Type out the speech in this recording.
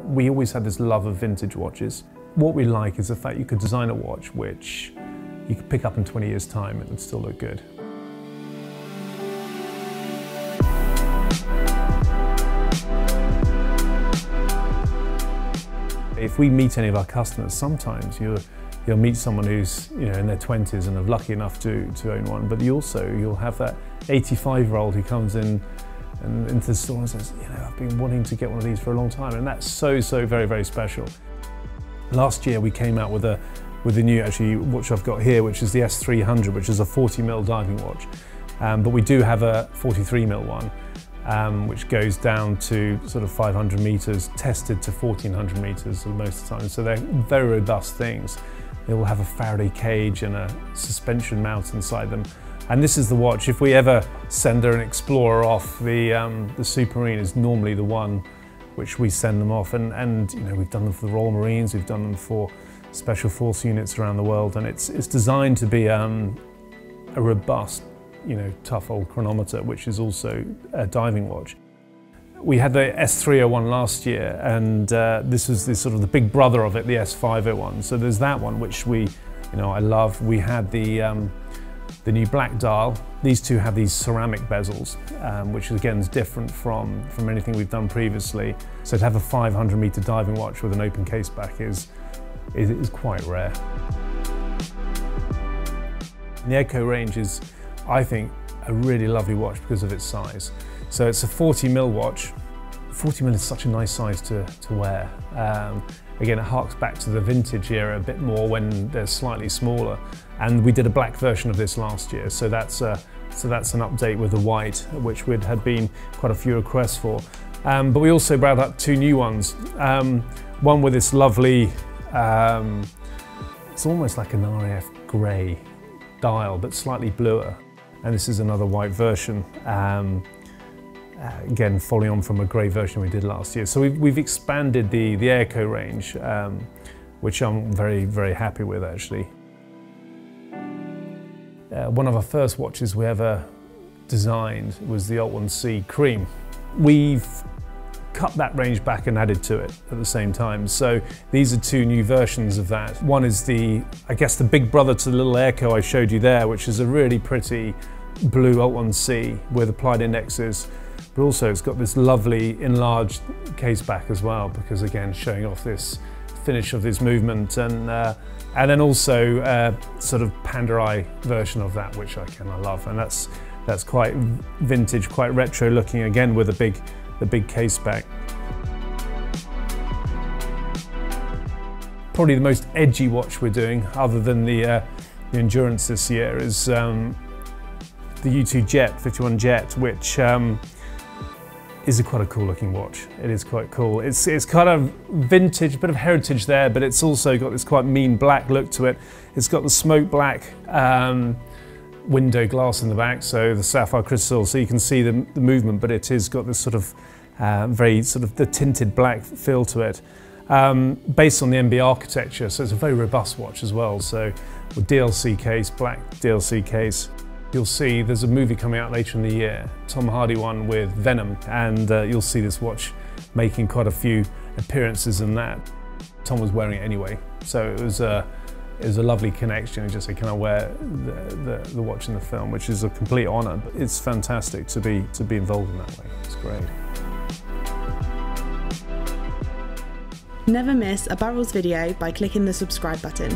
We always had this love of vintage watches. What we like is the fact you could design a watch which you could pick up in 20 years' time and it would still look good. If we meet any of our customers, sometimes you'll meet someone who's in their 20s and are lucky enough to own one, but you'll have that 85-year-old who comes in and into the store and says, I've been wanting to get one of these for a long time, and that's so very, very special. Last year we came out with a new watch I've got here, which is the S300, which is a 40mm diving watch, but we do have a 43mm one, which goes down to sort of 500 meters, tested to 1400 meters most of the time. So they're very robust things. They will have a Faraday cage and a suspension mount inside them. And this is the watch, if we ever send an explorer off, the SUPERMARINE is normally the one which we send them off. And we've done them for the Royal Marines, we've done them for special force units around the world, and it's designed to be a robust, tough old chronometer, which is also a diving watch. We had the S301 last year, and this was sort of the big brother of it, the S501. So there's that one, which I love. We had the new black dial. These two have these ceramic bezels, which again is different from anything we've done previously. So to have a 500-meter diving watch with an open case back is quite rare. The Aerco range is, I think, a really lovely watch because of its size. So it's a 40mm watch. 40mm is such a nice size to wear. Again, it harks back to the vintage era a bit more when they're slightly smaller. And we did a black version of this last year, so that's an update with the white, which had been quite a few requests for. But we also brought up two new ones. One with this lovely, it's almost like an RAF grey dial, but slightly bluer. And this is another white version. Again, following on from a grey version we did last year. So we've expanded the Aerco range, which I'm very, very happy with, actually. One of our first watches we ever designed was the Alt 1C Cream. We've cut that range back and added to it at the same time. So these are two new versions of that. One is I guess the big brother to the little Aerco I showed you there, which is a really pretty blue Alt 1C with applied indexes. But also it's got this lovely enlarged case back as well, because again, showing off this finish of this movement, and then also sort of Panda Eye version of that, which I love, and that's quite vintage, quite retro looking, again with the big case back. Probably the most edgy watch we're doing, other than the Endurance this year, is the U2 Jet, 51 Jet, which is quite a cool looking watch. It is quite cool. It's kind of vintage, a bit of heritage there, but it's also got this quite mean black look to it. It's got the smoke black window glass in the back, so the sapphire crystal, so you can see the movement, but it has got this sort of very sort of the tinted black feel to it, based on the MB architecture, so it's a very robust watch as well. So with DLC case, black DLC case. You'll see there's a movie coming out later in the year, Tom Hardy one with Venom, and you'll see this watch making quite a few appearances in that. Tom was wearing it anyway, so it was a lovely connection. He just said, "Can I wear the watch in the film?" Which is a complete honour. But it's fantastic to be involved in that way. It's great. Never miss a Barrels video by clicking the subscribe button.